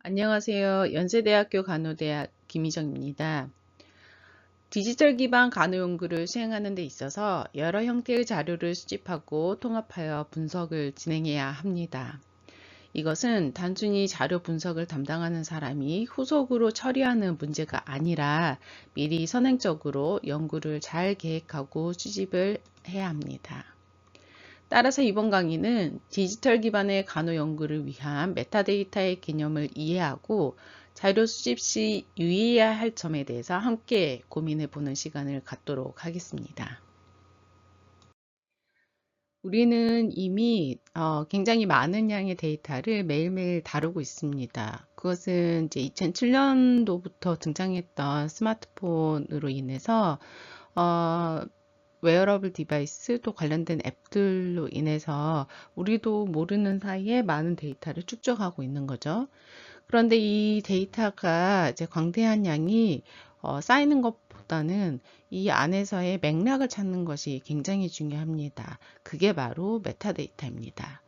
안녕하세요. 연세대학교 간호대학 김희정입니다. 디지털 기반 간호 연구를 수행하는 데 있어서 여러 형태의 자료를 수집하고 통합하여 분석을 진행해야 합니다. 이것은 단순히 자료 분석을 담당하는 사람이 후속으로 처리하는 문제가 아니라 미리 선행적으로 연구를 잘 계획하고 수집을 해야 합니다. 따라서 이번 강의는 디지털 기반의 간호 연구를 위한 메타데이터의 개념을 이해하고 자료 수집 시 유의해야 할 점에 대해서 함께 고민해 보는 시간을 갖도록 하겠습니다. 우리는 이미 굉장히 많은 양의 데이터를 매일매일 다루고 있습니다. 그것은 이제 2007년도부터 등장했던 스마트폰으로 인해서 웨어러블 디바이스 또 관련된 앱들로 인해서 우리도 모르는 사이에 많은 데이터를 축적하고 있는 거죠. 그런데 이 데이터가 이제 광대한 양이 쌓이는 것보다는 이 안에서의 맥락을 찾는 것이 굉장히 중요합니다. 그게 바로 메타데이터입니다.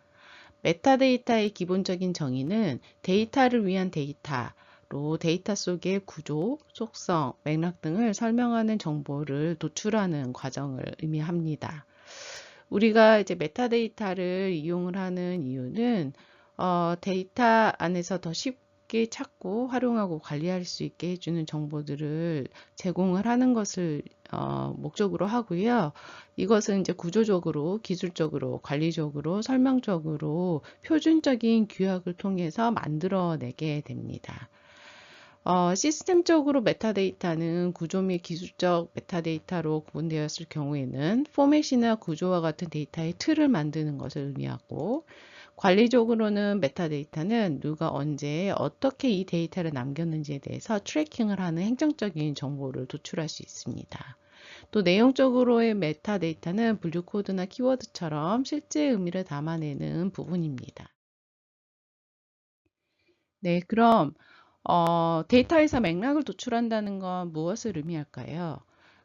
메타데이터의 기본적인 정의는 데이터를 위한 데이터로 데이터 속의 구조, 속성, 맥락 등을 설명하는 정보를 도출하는 과정을 의미합니다. 우리가 이제 메타데이터를 이용을 하는 이유는 데이터 안에서 더 쉽게 찾고 활용하고 관리할 수 있게 해주는 정보들을 제공을 하는 것을 목적으로 하고요. 이것은 이제 구조적으로, 기술적으로, 관리적으로, 설명적으로 표준적인 규약을 통해서 만들어내게 됩니다. 시스템적으로 메타데이터는 구조 및 기술적 메타데이터로 구분되었을 경우에는 포맷이나 구조와 같은 데이터의 틀을 만드는 것을 의미하고, 관리적으로는 메타데이터는 누가 언제 어떻게 이 데이터를 남겼는지에 대해서 트래킹을 하는 행정적인 정보를 도출할 수 있습니다. 또 내용적으로의 메타데이터는 분류 코드나 키워드처럼 실제 의미를 담아내는 부분입니다. 네, 그럼 데이터에서 맥락을 도출한다는 건 무엇을 의미할까요?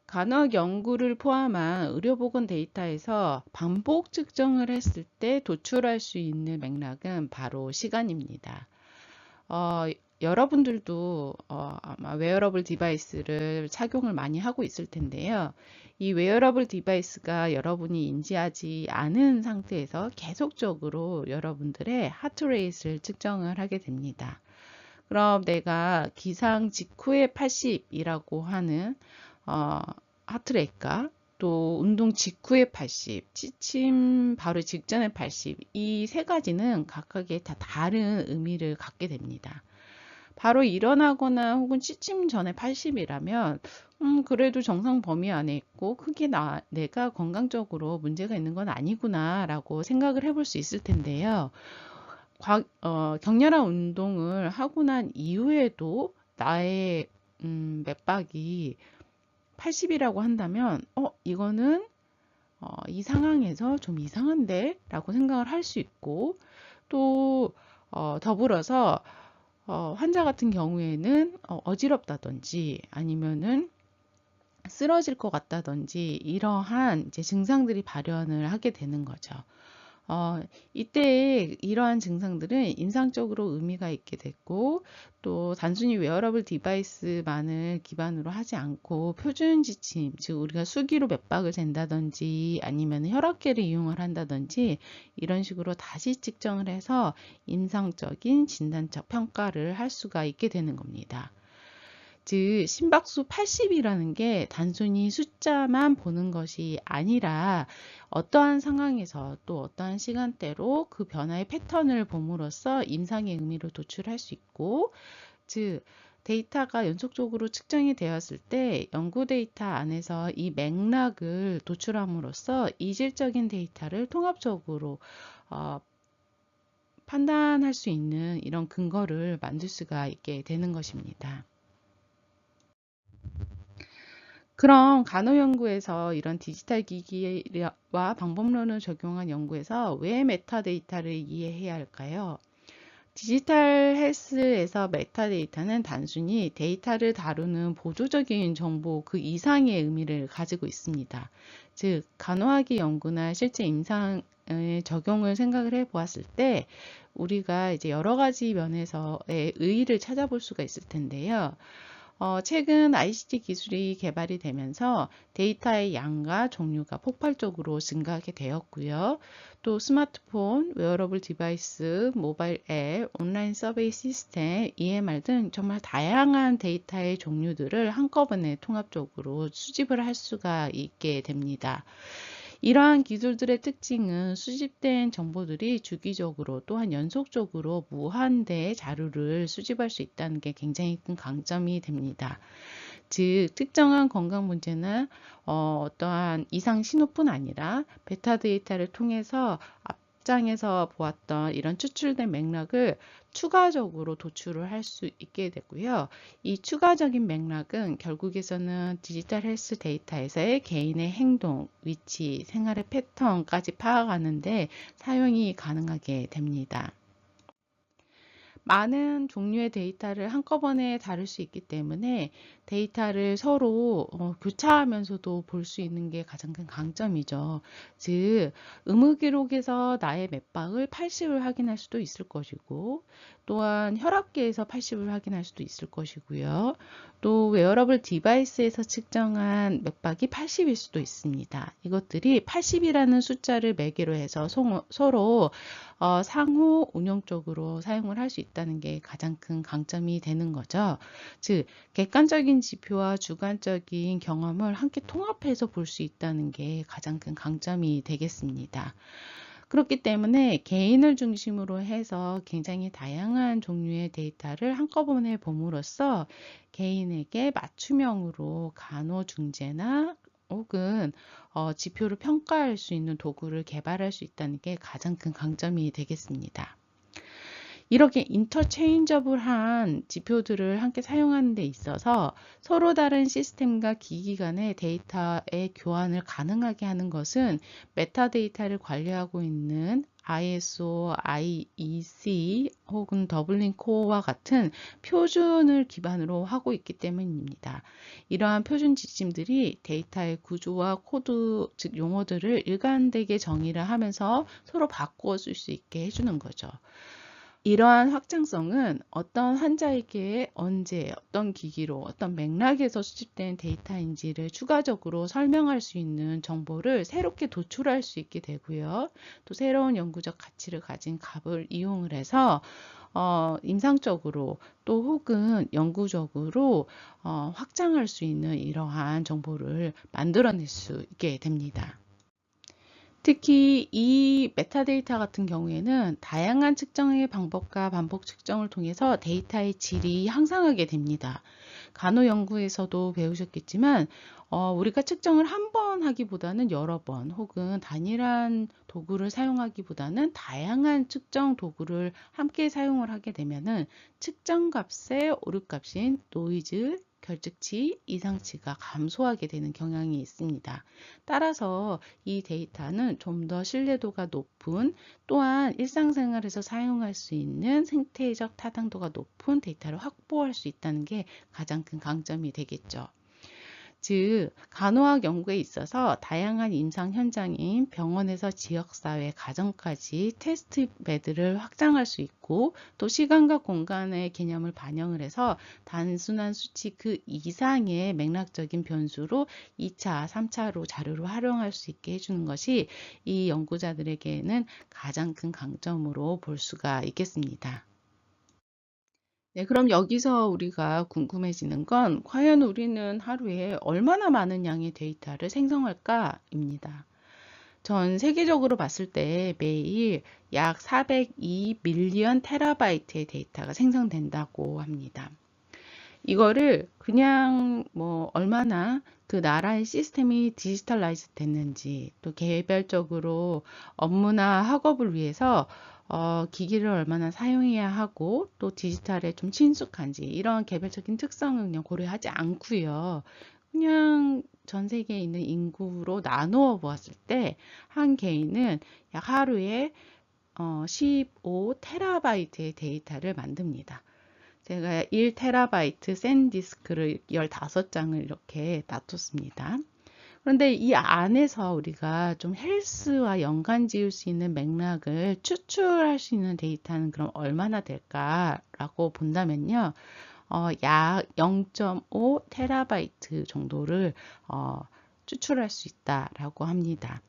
간호학 연구를 포함한 의료보건 데이터에서 반복 측정을 했을 때 도출할 수 있는 맥락은 바로 시간입니다. 어, 여러분들도 아마 웨어러블 디바이스를 착용을 많이 하고 있을 텐데요. 이 웨어러블 디바이스가 여러분이 인지하지 않은 상태에서 계속적으로 여러분들의 하트레이트를 측정을 하게 됩니다. 그럼 내가 기상 직후의 80이라고 하는 하트레이트가 또 운동 직후의 80, 취침 바로 직전의 80, 이 세 가지는 각각의 다 다른 의미를 갖게 됩니다. 바로 일어나거나 혹은 취침 전에 80이라면 그래도 정상 범위 안에 있고 크게 내가 건강적으로 문제가 있는 건 아니구나 라고 생각을 해볼 수 있을 텐데요. 격렬한 운동을 하고 난 이후에도 나의 맥박이 80이라고 한다면 이거는 이 상황에서 좀 이상한데 라고 생각을 할 수 있고 또 더불어서 환자 같은 경우에는 어지럽다든지 아니면은 쓰러질 것 같다든지 이러한 이제 증상들이 발현을 하게 되는 거죠. 이때 이러한 증상들은 인상적으로 의미가 있게 됐고 또 단순히 웨어러블 디바이스만을 기반으로 하지 않고 표준 지침, 즉 우리가 수기로 맥박을 잰다든지 아니면 혈압계를 이용을 한다든지 이런 식으로 다시 측정을 해서 임상적인 진단적 평가를 할 수가 있게 되는 겁니다. 즉 심박수 80이라는 게 단순히 숫자만 보는 것이 아니라 어떠한 상황에서 또 어떠한 시간대로 그 변화의 패턴을 봄으로써 임상의 의미를 도출할 수 있고, 즉 데이터가 연속적으로 측정이 되었을 때 연구 데이터 안에서 이 맥락을 도출함으로써 이질적인 데이터를 통합적으로 판단할 수 있는 이런 근거를 만들 수가 있게 되는 것입니다. 그럼 간호 연구에서 이런 디지털 기기와 방법론을 적용한 연구에서 왜 메타데이터를 이해해야 할까요? 디지털 헬스에서 메타데이터는 단순히 데이터를 다루는 보조적인 정보 그 이상의 의미를 가지고 있습니다. 즉, 간호학의 연구나 실제 임상을 적용을 생각을 해 보았을 때 우리가 이제 여러 가지 면에서의 의의를 찾아볼 수가 있을 텐데요. 최근 ICT 기술이 개발이 되면서 데이터의 양과 종류가 폭발적으로 증가하게 되었고요. 또 스마트폰, 웨어러블 디바이스, 모바일 앱, 온라인 서베이 시스템, EMR 등 정말 다양한 데이터의 종류들을 한꺼번에 통합적으로 수집을 할 수가 있게 됩니다. 이러한 기술들의 특징은 수집된 정보들이 주기적으로 또한 연속적으로 무한대의 자료를 수집할 수 있다는 게 굉장히 큰 강점이 됩니다. 즉 특정한 건강 문제나 어떠한 이상 신호뿐 아니라 베타 데이터를 통해서 앞장에서 보았던 이런 추출된 맥락을 추가적으로 도출을 할 수 있게 되고요. 이 추가적인 맥락은 결국에서는 디지털 헬스 데이터에서의 개인의 행동, 위치, 생활의 패턴까지 파악하는데 사용이 가능하게 됩니다. 많은 종류의 데이터를 한꺼번에 다룰 수 있기 때문에 데이터를 서로 교차하면서도 볼 수 있는 게 가장 큰 강점이죠. 즉, 의무 기록에서 나의 맥박을 80을 확인할 수도 있을 것이고, 또한 혈압계에서 80을 확인할 수도 있을 것이고요. 또 웨어러블 디바이스에서 측정한 맥박이 80일 수도 있습니다. 이것들이 80이라는 숫자를 매개로 해서 서로 상호 운용적으로 사용을 할 수 있다는 게 가장 큰 강점이 되는 거죠. 즉, 객관적인 지표와 주관적인 경험을 함께 통합해서 볼 수 있다는 게 가장 큰 강점이 되겠습니다. 그렇기 때문에 개인을 중심으로 해서 굉장히 다양한 종류의 데이터를 한꺼번에 봄으로써 개인에게 맞춤형으로 간호중재나 혹은 지표를 평가할 수 있는 도구를 개발할 수 있다는 게 가장 큰 강점이 되겠습니다. 이렇게 인터체인저블한 지표들을 함께 사용하는 데 있어서 서로 다른 시스템과 기기 간의 데이터의 교환을 가능하게 하는 것은 메타데이터를 관리하고 있는 ISO, IEC 혹은 더블링 코어와 같은 표준을 기반으로 하고 있기 때문입니다. 이러한 표준 지침들이 데이터의 구조와 코드, 즉 용어들을 일관되게 정의를 하면서 서로 바꾸어 쓸 수 있게 해주는 거죠. 이러한 확장성은 어떤 환자에게 언제 어떤 기기로 어떤 맥락에서 수집된 데이터인지를 추가적으로 설명할 수 있는 정보를 새롭게 도출할 수 있게 되고요. 또 새로운 연구적 가치를 가진 값을 이용을 해서 임상적으로 또 혹은 영구적으로 확장할 수 있는 이러한 정보를 만들어낼 수 있게 됩니다. 특히 이 메타데이터 같은 경우에는 다양한 측정의 방법과 반복 측정을 통해서 데이터의 질이 향상하게 됩니다. 간호 연구에서도 배우셨겠지만 우리가 측정을 한 번 하기보다는 여러 번 혹은 단일한 도구를 사용하기보다는 다양한 측정 도구를 함께 사용을 하게 되면은 측정 값의 오류값인 노이즈, 결측치, 이상치가 감소하게 되는 경향이 있습니다. 따라서 이 데이터는 좀 더 신뢰도가 높은 또한 일상생활에서 사용할 수 있는 생태적 타당도가 높은 데이터를 확보할 수 있다는 게 가장 큰 강점이 되겠죠. 즉, 간호학 연구에 있어서 다양한 임상 현장인 병원에서 지역사회, 가정까지 테스트 베드를 확장할 수 있고 또 시간과 공간의 개념을 반영을 해서 단순한 수치 그 이상의 맥락적인 변수로 2차, 3차로 자료를 활용할 수 있게 해주는 것이 이 연구자들에게는 가장 큰 강점으로 볼 수가 있겠습니다. 네, 그럼 여기서 우리가 궁금해지는 건 과연 우리는 하루에 얼마나 많은 양의 데이터를 생성할까입니다. 전 세계적으로 봤을 때 매일 약 402 밀리언 테라바이트의 데이터가 생성된다고 합니다. 이거를 그냥 뭐 얼마나 그 나라의 시스템이 디지털라이즈 됐는지 또 개별적으로 업무나 학업을 위해서 기기를 얼마나 사용해야 하고 또 디지털에 좀 친숙한지 이런 개별적인 특성을 그냥 고려하지 않고요. 그냥 전 세계에 있는 인구로 나누어 보았을 때 한 개인은 약 하루에 15 테라바이트의 데이터를 만듭니다. 제가 1테라바이트 샌디스크를 15장을 이렇게 놔뒀습니다. 그런데 이 안에서 우리가 좀 헬스와 연관 지을 수 있는 맥락을 추출할 수 있는 데이터는 그럼 얼마나 될까라고 본다면요. 약 0.5 테라바이트 정도를 추출할 수 있다라고 합니다.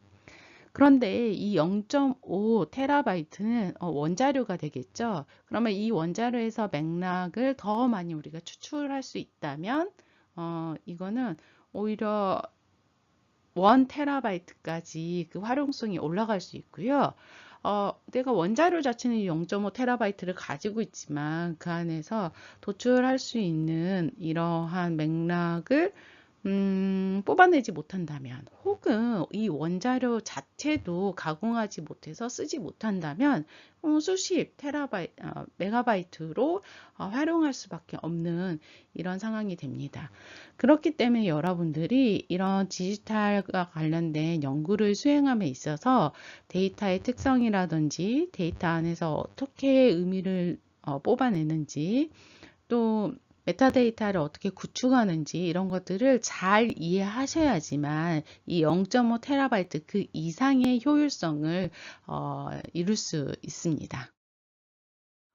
그런데 이 0.5 테라바이트는 원자료가 되겠죠. 그러면 이 원자료에서 맥락을 더 많이 우리가 추출할 수 있다면 이거는 오히려 1 테라바이트까지 그 활용성이 올라갈 수 있고요. 내가 원자료 자체는 0.5 테라바이트를 가지고 있지만 그 안에서 도출할 수 있는 이러한 맥락을 뽑아내지 못한다면, 혹은 이 원자료 자체도 가공하지 못해서 쓰지 못한다면 수십 메가바이트로 활용할 수밖에 없는 이런 상황이 됩니다. 그렇기 때문에 여러분들이 이런 디지털과 관련된 연구를 수행함에 있어서 데이터의 특성이라든지 데이터 안에서 어떻게 의미를 뽑아내는지, 또 메타데이터를 어떻게 구축하는지 이런 것들을 잘 이해하셔야지만 이 0.5 테라바이트 그 이상의 효율성을 이룰 수 있습니다.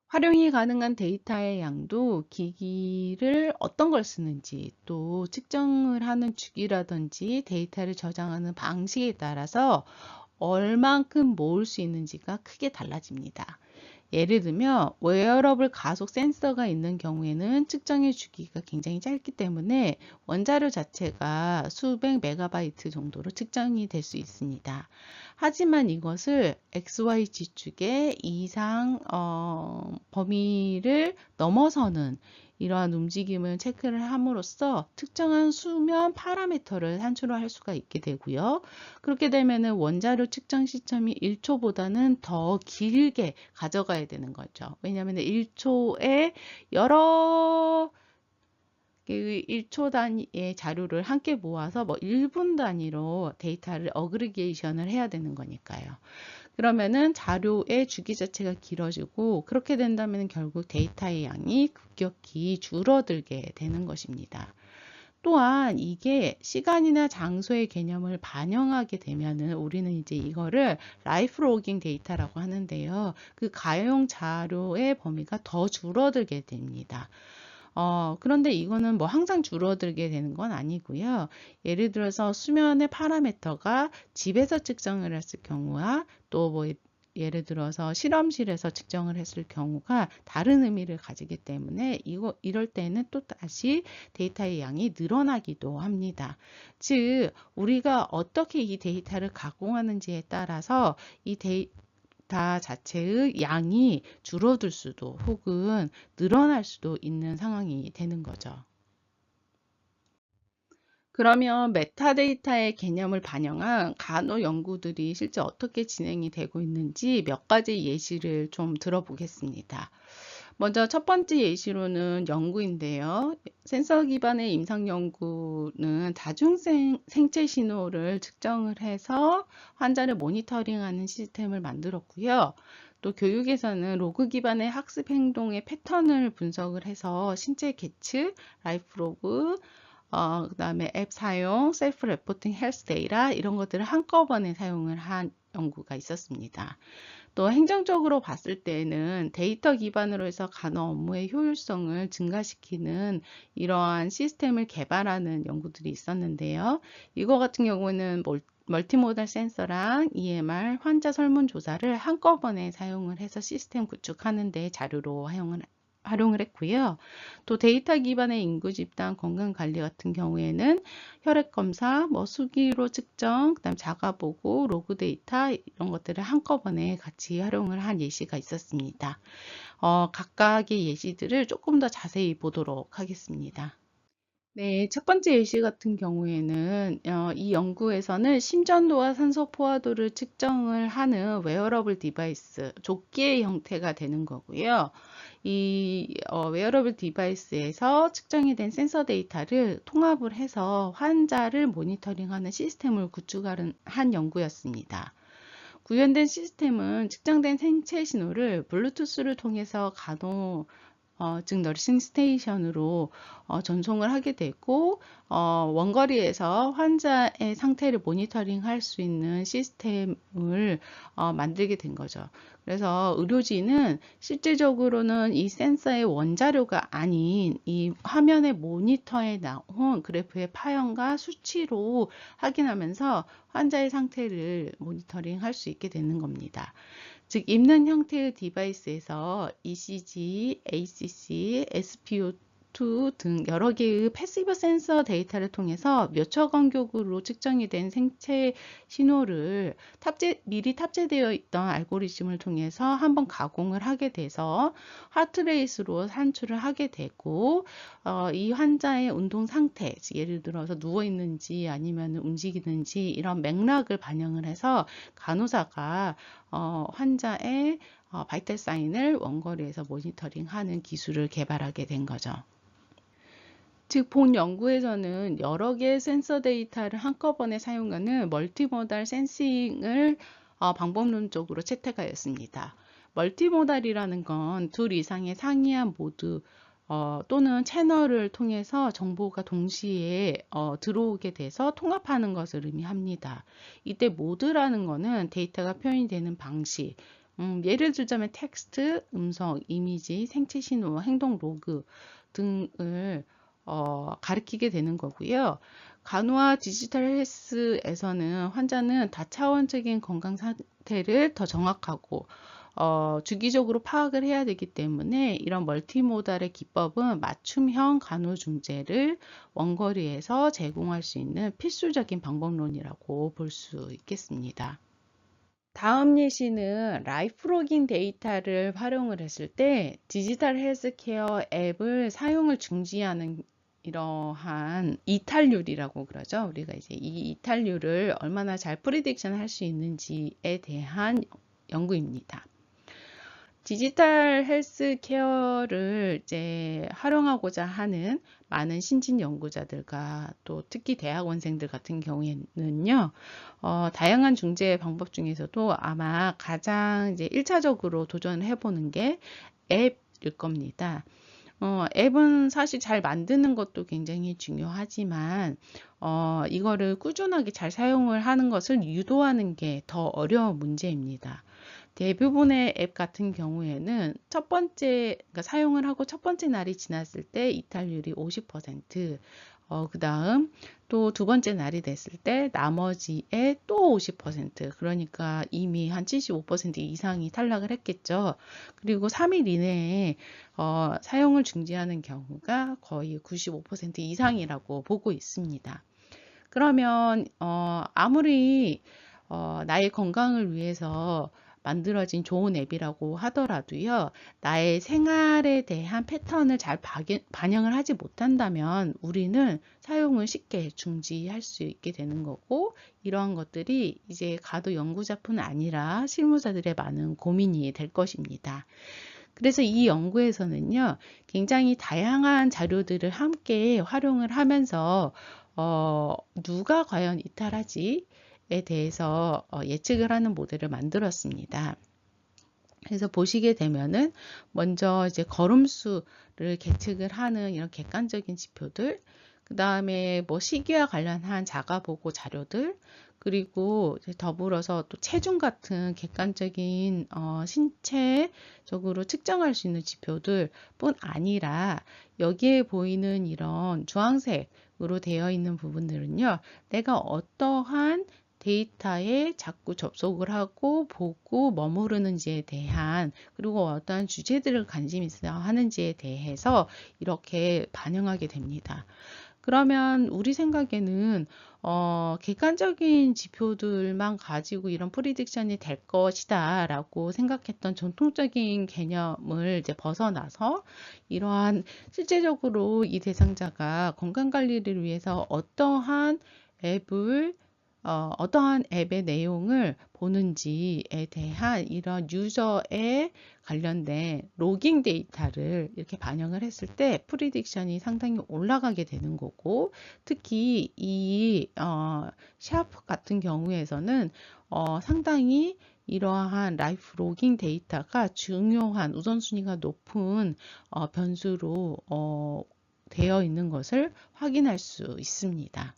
활용이 가능한 데이터의 양도 기기를 어떤 걸 쓰는지, 또 측정을 하는 주기라든지 데이터를 저장하는 방식에 따라서 얼만큼 모을 수 있는지가 크게 달라집니다. 예를 들면 웨어러블 가속 센서가 있는 경우에는 측정의 주기가 굉장히 짧기 때문에 원자료 자체가 수백 메가바이트 정도로 측정이 될 수 있습니다. 하지만 이것을 XY 지축의 이상 범위를 넘어서는 이러한 움직임을 체크를 함으로써 특정한 수면 파라미터를 산출할 수가 있게 되고요. 그렇게 되면은 원자료 측정 시점이 1초보다는 더 길게 가져가야 되는 거죠. 왜냐하면 1초에 여러 1초 단위의 자료를 함께 모아서 뭐 1분 단위로 데이터를 어그리게이션을 해야 되는 거니까요. 그러면은 자료의 주기 자체가 길어지고, 그렇게 된다면 결국 데이터의 양이 급격히 줄어들게 되는 것입니다. 또한 이게 시간이나 장소의 개념을 반영하게 되면은 우리는 이제 이거를 라이프 로깅 데이터라고 하는데요. 그 가용 자료의 범위가 더 줄어들게 됩니다. 그런데 이거는 뭐 항상 줄어들게 되는 건 아니고요. 예를 들어서 수면의 파라미터가 집에서 측정을 했을 경우와 또 뭐 예를 들어서 실험실에서 측정을 했을 경우가 다른 의미를 가지기 때문에 이럴 때는 또 다시 데이터의 양이 늘어나기도 합니다. 즉, 우리가 어떻게 이 데이터를 가공하는지에 따라서 이 데이터 자체의 양이 줄어들 수도 혹은 늘어날 수도 있는 상황이 되는 거죠. 그러면 메타데이터의 개념을 반영한 간호 연구들이 실제 어떻게 진행이 되고 있는지 몇 가지 예시를 좀 들어보겠습니다. 먼저 첫 번째 예시로는 연구인데요. 센서 기반의 임상 연구는 생체 신호를 측정을 해서 환자를 모니터링하는 시스템을 만들었고요. 또 교육에서는 로그 기반의 학습 행동의 패턴을 분석을 해서 신체 계측, 라이프 로그, 그다음에 앱 사용, 셀프 레포팅 헬스 데이터 이런 것들을 한꺼번에 사용을 한 연구가 있었습니다. 또 행정적으로 봤을 때는 데이터 기반으로 해서 간호 업무의 효율성을 증가시키는 이러한 시스템을 개발하는 연구들이 있었는데요. 이거 같은 경우는 멀티모달 센서랑 EMR, 환자 설문조사를 한꺼번에 사용을 해서 시스템 구축하는 데 자료로 활용을 했고요. 또 데이터 기반의 인구 집단 건강 관리 같은 경우에는 혈액 검사, 뭐 수기로 측정, 그다음 자가 보고, 로그 데이터 이런 것들을 한꺼번에 같이 활용을 한 예시가 있었습니다. 각각의 예시들을 조금 더 자세히 보도록 하겠습니다. 네, 첫 번째 예시 같은 경우에는 이 연구에서는 심전도와 산소 포화도를 측정을 하는 웨어러블 디바이스, 조끼의 형태가 되는 거고요. 이 웨어러블 디바이스에서 측정이 된 센서 데이터를 통합을 해서 환자를 모니터링하는 시스템을 구축한 연구였습니다. 구현된 시스템은 측정된 생체 신호를 블루투스를 통해서 즉 너싱 스테이션으로 전송을 하게 되고 원거리에서 환자의 상태를 모니터링 할 수 있는 시스템을 만들게 된 거죠. 그래서 의료진은 실질적으로는 이 센서의 원자료가 아닌 이 화면의 모니터에 나온 그래프의 파형과 수치로 확인하면서 환자의 상태를 모니터링 할 수 있게 되는 겁니다. 즉 입는 형태의 디바이스에서 ECG, ACC, SpO2 등 여러 개의 패시브 센서 데이터를 통해서 몇 초 간격으로 측정이 된 생체 신호를 미리 탑재되어 있던 알고리즘을 통해서 한번 가공을 하게 돼서 하트레이스로 산출을 하게 되고 이 환자의 운동 상태, 예를 들어서 누워 있는지 아니면 움직이는지 이런 맥락을 반영을 해서 간호사가 환자의 바이탈 사인을 원거리에서 모니터링하는 기술을 개발하게 된 거죠. 즉, 본 연구에서는 여러 개의 센서 데이터를 한꺼번에 사용하는 멀티모달 센싱을 방법론적으로 채택하였습니다. 멀티모달이라는 건 둘 이상의 상이한 모드 또는 채널을 통해서 정보가 동시에 들어오게 돼서 통합하는 것을 의미합니다. 이때 모드라는 거는 데이터가 표현이 되는 방식, 예를 들자면 텍스트, 음성, 이미지, 생체 신호, 행동 로그 등을 가리키게 되는 거고요. 간호와 디지털 헬스에서는 환자는 다차원적인 건강 상태를 더 정확하고 주기적으로 파악을 해야 되기 때문에 이런 멀티모달의 기법은 맞춤형 간호 중재를 원거리에서 제공할 수 있는 필수적인 방법론이라고 볼 수 있겠습니다. 다음 예시는 라이프로깅 데이터를 활용을 했을 때 디지털 헬스케어 앱을 사용을 중지하는 이러한 이탈률이라고 그러죠. 우리가 이제 이 이탈률을 얼마나 잘 프리딕션 할 수 있는지에 대한 연구입니다. 디지털 헬스케어를 이제 활용하고자 하는 많은 신진 연구자들과 또 특히 대학원생들 같은 경우에는요, 다양한 중재 방법 중에서도 아마 가장 이제 1차적으로 도전해 보는 게 앱일 겁니다. 앱은 사실 잘 만드는 것도 굉장히 중요하지만, 이거를 꾸준하게 잘 사용을 하는 것을 유도하는 게 더 어려운 문제입니다. 대부분의 앱 같은 경우에는 그러니까 사용을 하고 첫 번째 날이 지났을 때 이탈률이 50%, 그 다음 또 두 번째 날이 됐을 때 나머지에 또 50%, 그러니까 이미 한 75% 이상이 탈락을 했겠죠. 그리고 3일 이내에 사용을 중지하는 경우가 거의 95% 이상이라고 보고 있습니다. 그러면 아무리 나의 건강을 위해서 만들어진 좋은 앱이라고 하더라도요, 나의 생활에 대한 패턴을 잘 반영을 하지 못한다면 우리는 사용을 쉽게 중지할 수 있게 되는 거고, 이러한 것들이 이제 가도 연구자뿐 아니라 실무자들의 많은 고민이 될 것입니다. 그래서 이 연구에서는요, 굉장히 다양한 자료들을 함께 활용을 하면서 누가 과연 이탈하지? 에 대해서 예측을 하는 모델을 만들었습니다. 그래서 보시게 되면은 먼저 이제 걸음수를 계측을 하는 이런 객관적인 지표들, 그 다음에 뭐 시기와 관련한 자가보고 자료들, 그리고 더불어서 또 체중 같은 객관적인 신체적으로 측정할 수 있는 지표들 뿐 아니라 여기에 보이는 이런 주황색으로 되어 있는 부분들은요, 내가 어떠한 데이터에 자꾸 접속을 하고 보고 머무르는지에 대한, 그리고 어떠한 주제들을 관심 있어 하는지에 대해서 이렇게 반영하게 됩니다. 그러면 우리 생각에는 객관적인 지표들만 가지고 이런 프리딕션이 될 것이다 라고 생각했던 전통적인 개념을 이제 벗어나서 이러한 실제적으로 이 대상자가 건강관리를 위해서 어떠한 앱의 내용을 보는지에 대한 이런 유저에 관련된 로깅 데이터를 이렇게 반영을 했을 때 프리딕션이 상당히 올라가게 되는 거고, 특히 이 샤프 같은 경우에서는 상당히 이러한 라이프 로깅 데이터가 중요한 우선순위가 높은 변수로 되어 있는 것을 확인할 수 있습니다.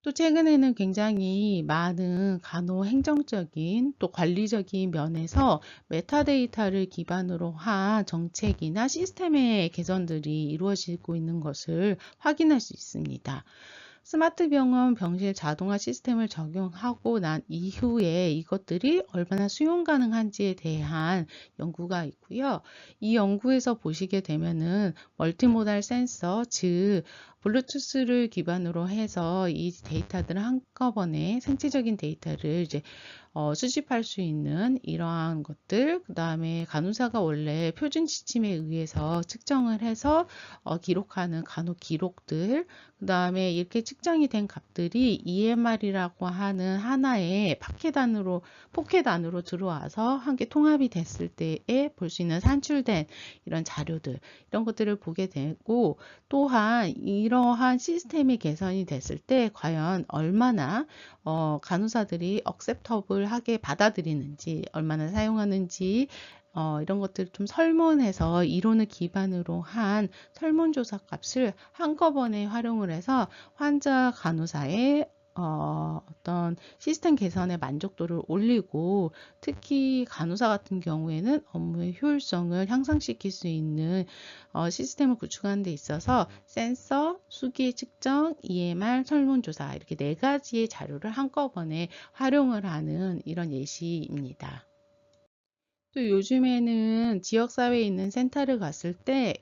또 최근에는 굉장히 많은 간호 행정적인 또 관리적인 면에서 메타데이터를 기반으로 한 정책이나 시스템의 개선들이 이루어지고 있는 것을 확인할 수 있습니다. 스마트 병원 병실 자동화 시스템을 적용하고 난 이후에 이것들이 얼마나 수용 가능한지에 대한 연구가 있고요. 이 연구에서 보시게 되면은 멀티모달 센서, 즉 블루투스를 기반으로 해서 이 데이터들을 한꺼번에 생체적인 데이터를 이제 수집할 수 있는 이러한 것들, 그 다음에 간호사가 원래 표준 지침에 의해서 측정을 해서 기록하는 간호 기록들, 그 다음에 이렇게 측정이 된 값들이 EMR이라고 하는 하나의 포켓 안으로 들어와서 함께 통합이 됐을 때에 볼 수 있는 산출된 이런 자료들, 이런 것들을 보게 되고, 또한 이러한 시스템이 개선이 됐을 때 과연 얼마나 간호사들이 억셉터블하게 받아들이는지, 얼마나 사용하는지, 이런 것들을 좀 설문해서 이론을 기반으로 한 설문조사 값을 한꺼번에 활용을 해서 환자 간호사의 어떤 시스템 개선의 만족도를 올리고, 특히 간호사 같은 경우에는 업무의 효율성을 향상시킬 수 있는 시스템을 구축하는 데 있어서 센서, 수기 측정, EMR, 설문조사 이렇게 4가지의 자료를 한꺼번에 활용을 하는 이런 예시입니다. 또 요즘에는 지역사회에 있는 센터를 갔을 때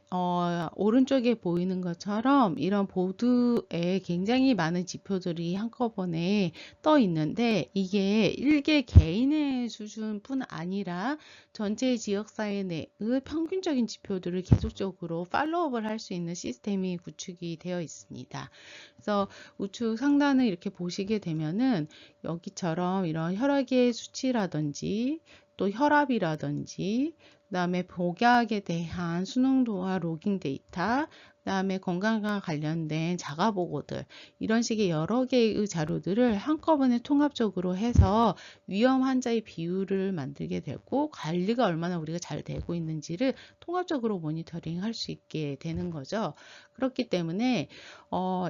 오른쪽에 보이는 것처럼 이런 보드에 굉장히 많은 지표들이 한꺼번에 떠 있는데, 이게 일개 개인의 수준뿐 아니라 전체 지역사회 내의 평균적인 지표들을 계속적으로 팔로우업을 할 수 있는 시스템이 구축이 되어 있습니다. 그래서 우측 상단을 이렇게 보시게 되면은 여기처럼 이런 혈액의 수치라든지 또 혈압이라든지, 그 다음에 복약에 대한 수능도와 로깅 데이터, 그 다음에 건강과 관련된 자가보고들, 이런 식의 여러 개의 자료들을 한꺼번에 통합적으로 해서 위험 환자의 비율을 만들게 되고, 관리가 얼마나 우리가 잘 되고 있는지를 통합적으로 모니터링 할 수 있게 되는 거죠. 그렇기 때문에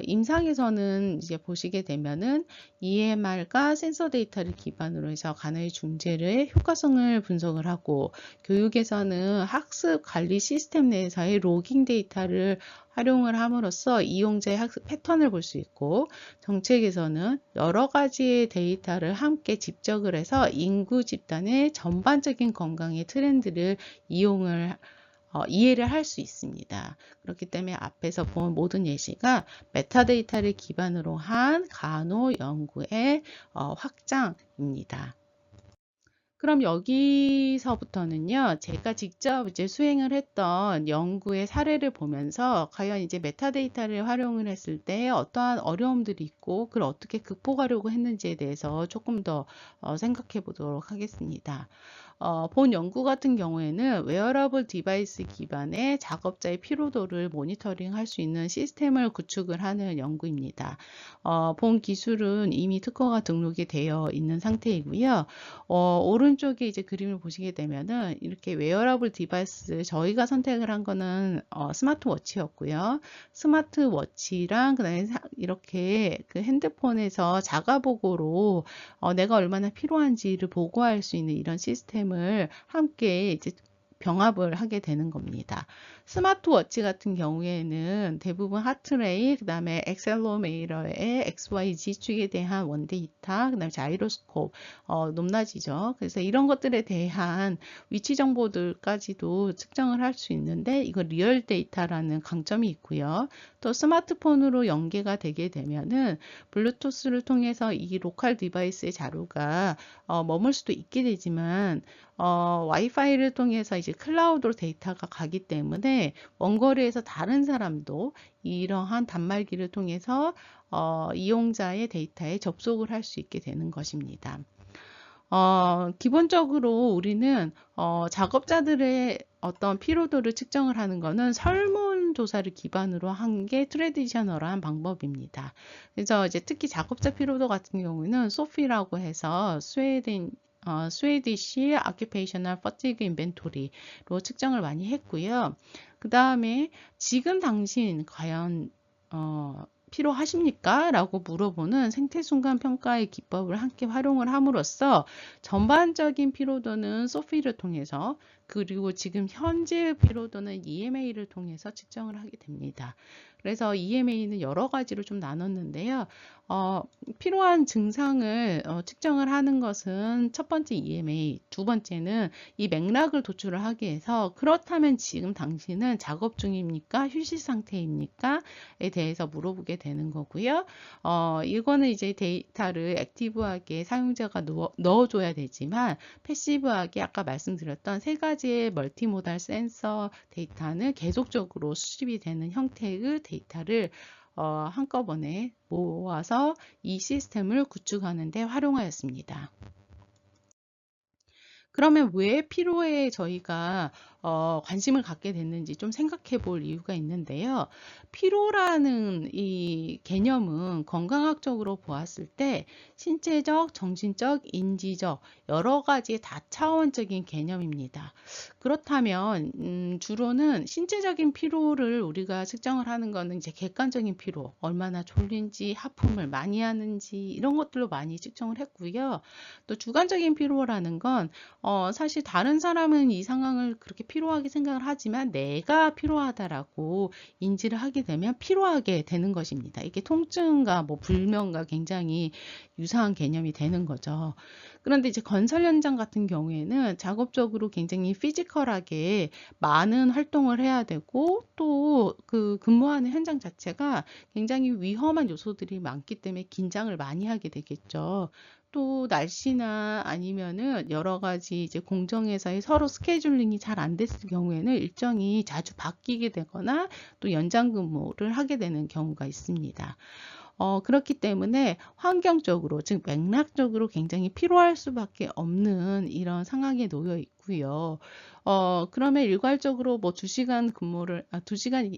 임상에서는 이제 보시게 되면은 EMR과 센서 데이터를 기반으로 해서 간호의 중재의 효과성을 분석을 하고, 교육에서는 학습 관리 시스템 내에서의 로깅 데이터를 활용을 함으로써 이용자의 학습 패턴을 볼 수 있고, 정책에서는 여러 가지의 데이터를 함께 집적을 해서 인구 집단의 전반적인 건강의 트렌드를 이해를 할 수 있습니다. 그렇기 때문에 앞에서 본 모든 예시가 메타데이터를 기반으로 한 간호 연구의 확장입니다. 그럼 여기서부터는요, 제가 직접 이제 수행을 했던 연구의 사례를 보면서 과연 이제 메타데이터를 활용을 했을 때 어떠한 어려움들이 있고 그걸 어떻게 극복하려고 했는지에 대해서 조금 더 생각해 보도록 하겠습니다. 본 연구 같은 경우에는 웨어러블 디바이스 기반의 작업자의 피로도를 모니터링 할 수 있는 시스템을 구축을 하는 연구입니다. 본 기술은 이미 특허가 등록이 되어 있는 상태이고요. 오른쪽에 이제 그림을 보시게 되면은 이렇게 웨어러블 디바이스, 저희가 선택을 한 거는 스마트워치였고요. 스마트워치랑 그다음에 이렇게 그 핸드폰에서 자가보고로 내가 얼마나 필요한지를 보고할 수 있는 이런 시스템을 함께 이제 병합을 하게 되는 겁니다. 스마트워치 같은 경우에는 대부분 하트레이, 그 다음에 엑셀로미터의 XYZ 축에 대한 원데이터, 그 다음에 자이로스콥, 높낮이죠. 그래서 이런 것들에 대한 위치 정보들까지도 측정을 할 수 있는데, 이거 리얼 데이터라는 강점이 있고요. 또 스마트폰으로 연계가 되게 되면은 블루투스를 통해서 이 로컬 디바이스의 자료가 머물 수도 있게 되지만, 와이파이를 통해서 이제 클라우드로 데이터가 가기 때문에 원거리에서 다른 사람도 이러한 단말기를 통해서 이용자의 데이터에 접속을 할 수 있게 되는 것입니다. 기본적으로 우리는 작업자들의 어떤 피로도를 측정을 하는 것은 설문조사를 기반으로 한 게 트레디셔널한 방법입니다. 그래서 이제 특히 작업자 피로도 같은 경우는 소피라고 해서 스웨덴 스웨디시 Occupational Fatigue Inventory로 측정을 많이 했고요. 그 다음에 지금 당신 과연 필요하십니까? 라고 물어보는 생태순간 평가의 기법을 함께 활용을 함으로써 전반적인 피로도는 소피를 통해서, 그리고 지금 현재의 피로도는 EMA를 통해서 측정을 하게 됩니다. 그래서 EMA는 여러 가지로 좀 나눴는데요. 필요한 증상을 측정을 하는 것은 첫 번째 EMA, 두 번째는 이 맥락을 도출을 하기 위해서 그렇다면 지금 당신은 작업 중입니까? 휴식 상태입니까? 에 대해서 물어보게 되는 거고요. 이거는 이제 데이터를 액티브하게 사용자가 넣어줘야 되지만 패시브하게 아까 말씀드렸던 세 가지의 멀티모달 센서 데이터는 계속적으로 수집이 되는 형태의 데이터를 한꺼번에 모아서 이 시스템을 구축하는 데 활용하였습니다. 그러면 왜 피로에 저희가 관심을 갖게 됐는지 좀 생각해 볼 이유가 있는데요. 피로라는 이 개념은 건강학적으로 보았을 때 신체적, 정신적, 인지적 여러 가지 다차원적인 개념입니다. 그렇다면 주로는 신체적인 피로를 우리가 측정을 하는 거는 이제 객관적인 피로, 얼마나 졸린지, 하품을 많이 하는지 이런 것들로 많이 측정을 했고요. 또 주관적인 피로라는 건 사실 다른 사람은 이 상황을 그렇게 피로하게 생각을 하지만 내가 피로하다라고 인지를 하게 되면 피로하게 되는 것입니다. 이게 통증과 뭐 불면과 굉장히 유사한 개념이 되는 거죠. 그런데 이제 건설 현장 같은 경우에는 작업적으로 굉장히 피지컬하게 많은 활동을 해야 되고 또 그 근무하는 현장 자체가 굉장히 위험한 요소들이 많기 때문에 긴장을 많이 하게 되겠죠. 또 날씨나 아니면은 여러 가지 이제 공정회사의 서로 스케줄링이 잘 안 됐을 경우에는 일정이 자주 바뀌게 되거나 또 연장 근무를 하게 되는 경우가 있습니다. 그렇기 때문에 환경적으로, 즉 맥락적으로 굉장히 필요할 수밖에 없는 이런 상황에 놓여 있고요. 그러면 일괄적으로 뭐 2시간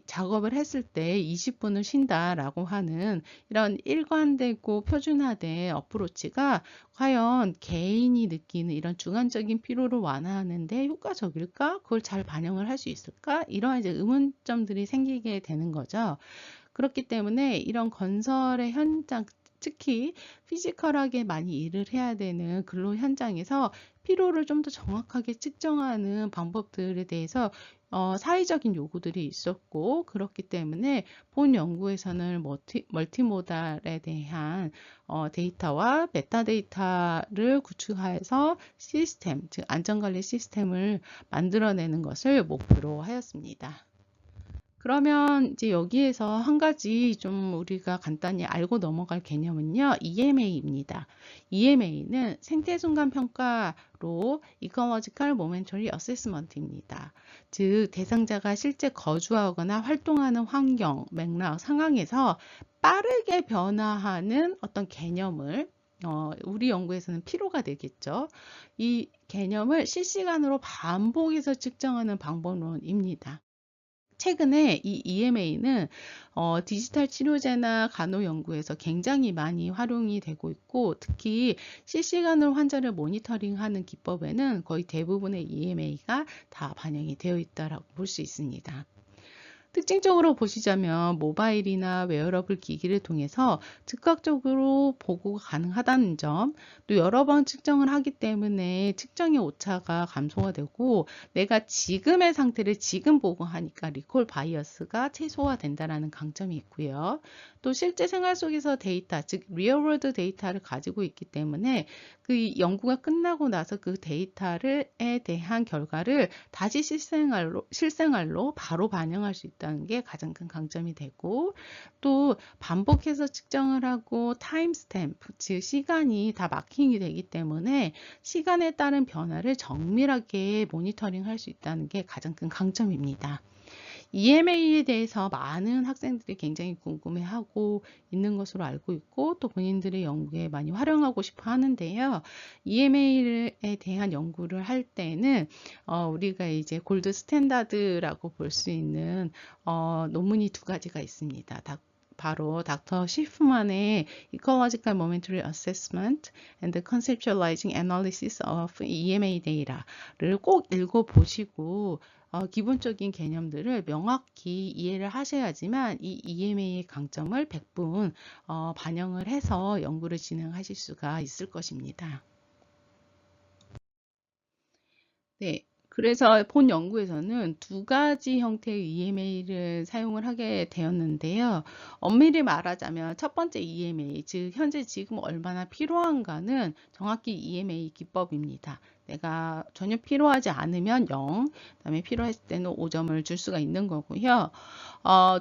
작업을 했을 때 20분을 쉰다라고 하는 이런 일관되고 표준화된 어프로치가 과연 개인이 느끼는 이런 주관적인 피로를 완화하는데 효과적일까? 그걸 잘 반영을 할 수 있을까? 이러한 이제 의문점들이 생기게 되는 거죠. 그렇기 때문에 이런 건설의 현장, 특히 피지컬하게 많이 일을 해야 되는 근로 현장에서 피로를 좀 더 정확하게 측정하는 방법들에 대해서 사회적인 요구들이 있었고, 그렇기 때문에 본 연구에서는 멀티모달에 대한 데이터와 메타데이터를 구축하여서 시스템, 즉 안전관리 시스템을 만들어내는 것을 목표로 하였습니다. 그러면 이제 여기에서 한 가지 좀 우리가 간단히 알고 넘어갈 개념은요, EMA입니다. EMA는 생태순간 평가로 Ecological Momentary Assessment입니다. 즉, 대상자가 실제 거주하거나 활동하는 환경, 맥락, 상황에서 빠르게 변화하는 어떤 개념을 우리 연구에서는 피로가 되겠죠. 이 개념을 실시간으로 반복해서 측정하는 방법론입니다. 최근에 이 EMA는 디지털 치료제나 간호 연구에서 굉장히 많이 활용이 되고 있고, 특히 실시간으로 환자를 모니터링하는 기법에는 거의 대부분의 EMA가 다 반영이 되어 있다고 볼 수 있습니다. 특징적으로 보시자면 모바일이나 웨어러블 기기를 통해서 즉각적으로 보고가 가능하다는 점, 또 여러 번 측정을 하기 때문에 측정의 오차가 감소가 되고 내가 지금의 상태를 지금 보고하니까 리콜 바이어스가 최소화된다는 강점이 있고요. 또 실제 생활 속에서 데이터, 즉 리얼월드 데이터를 가지고 있기 때문에 그 연구가 끝나고 나서 그 데이터에 대한 결과를 다시 실생활로 바로 반영할 수 있다는 게 가장 큰 강점이 되고, 또 반복해서 측정을 하고 타임스탬프, 즉 시간이 다 마킹이 되기 때문에 시간에 따른 변화를 정밀하게 모니터링 할 수 있다는 게 가장 큰 강점입니다. EMA에 대해서 많은 학생들이 굉장히 궁금해하고 있는 것으로 알고 있고, 또 본인들의 연구에 많이 활용하고 싶어 하는데요. EMA에 대한 연구를 할 때는 우리가 이제 골드 스탠다드라고 볼 수 있는 논문이 두 가지가 있습니다. 바로 닥터 시프만의 Ecological Momentary Assessment and Conceptualizing Analysis of EMA Data를 꼭 읽어보시고 기본적인 개념들을 명확히 이해를 하셔야지만 이 EMA의 강점을 100분 반영을 해서 연구를 진행하실 수가 있을 것입니다. 네. 그래서 본 연구에서는 두 가지 형태의 EMA를 사용을 하게 되었는데요. 엄밀히 말하자면 첫 번째 EMA, 즉 현재 지금 얼마나 필요한가는 정확히 EMA 기법입니다. 내가 전혀 필요하지 않으면 0, 그다음에 필요했을 때는 5점을 줄 수가 있는 거고요.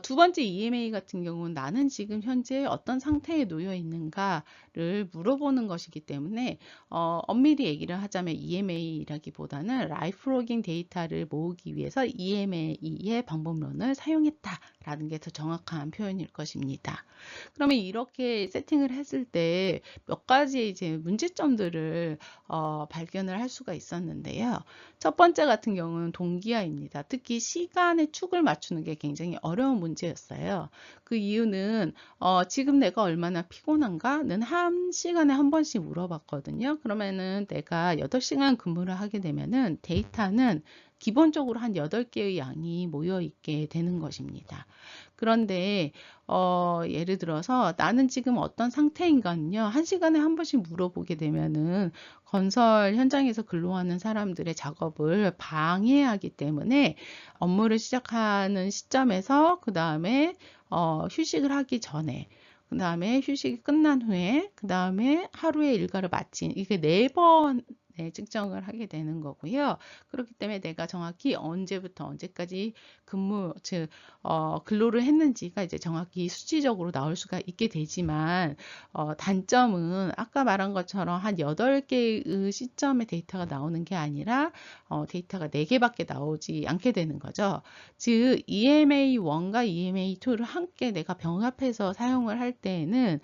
두 번째 EMA 같은 경우는 나는 지금 현재 어떤 상태에 놓여 있는가를 물어보는 것이기 때문에 엄밀히 얘기를 하자면 EMA라기보다는 라이프 로깅 데이터를 모으기 위해서 EMA의 방법론을 사용했다라는 게 더 정확한 표현일 것입니다. 그러면 이렇게 세팅을 했을 때 몇 가지 이제 문제점들을 발견을 할 수가 있었는데요. 첫 번째 같은 경우는 동기화입니다. 특히 시간의 축을 맞추는 게 굉장히 어려운 문제였어요. 그 이유는 지금 내가 얼마나 피곤한가는 한 시간에 한 번씩 물어봤거든요. 그러면은 내가 8시간 근무를 하게 되면은 데이터는 기본적으로 한 8개의 양이 모여 있게 되는 것입니다. 그런데 예를 들어서 나는 지금 어떤 상태인가는요. 한 시간에 한 번씩 물어보게 되면은 건설 현장에서 근로하는 사람들의 작업을 방해하기 때문에 업무를 시작하는 시점에서 그 다음에 휴식을 하기 전에 그 다음에 휴식이 끝난 후에 그 다음에 하루의 일과를 마친 이게 4번 측정을 하게 되는 거고요. 그렇기 때문에 내가 정확히 언제부터 언제까지 근무, 즉 근로를 했는지가 이제 정확히 수치적으로 나올 수가 있게 되지만 단점은 아까 말한 것처럼 한 8개의 시점의 데이터가 나오는 게 아니라 데이터가 4개밖에 나오지 않게 되는 거죠. 즉 EMA1과 EMA2를 함께 내가 병합해서 사용을 할 때에는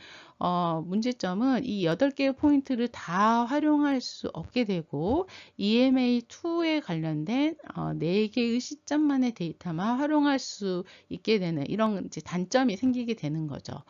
문제점은 이 8개의 포인트를 다 활용할 수 없게 되고 EMA2에 관련된 4개의 시점만의 데이터만 활용할 수 있게 되는 이런 이제 단점이 생기게 되는 거죠.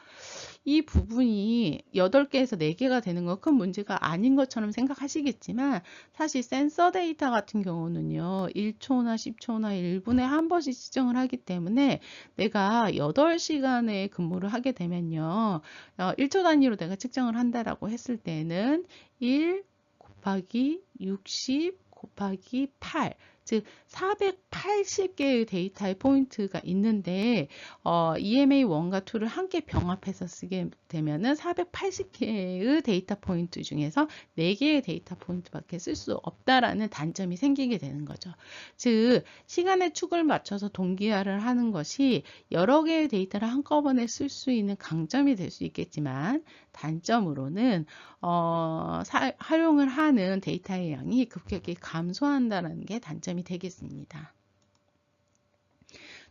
이 부분이 8개에서 4개가 되는 건 큰 문제가 아닌 것처럼 생각하시겠지만 사실 센서 데이터 같은 경우는요. 1초나 10초나 1분에 한 번씩 측정을 하기 때문에 내가 8시간의 근무를 하게 되면요. 1초 단위로 내가 측정을 한다라고 했을 때는 1 곱하기 60 곱하기 8, 즉 480개의 데이터의 포인트가 있는데 EMA1과 2를 함께 병합해서 쓰게 되면은 480개의 데이터 포인트 중에서 4개의 데이터 포인트밖에 쓸 수 없다라는 단점이 생기게 되는 거죠. 즉 시간의 축을 맞춰서 동기화를 하는 것이 여러 개의 데이터를 한꺼번에 쓸 수 있는 강점이 될 수 있겠지만 단점으로는 활용을 하는 데이터의 양이 급격히 감소한다는 게 단점이 되겠습니다.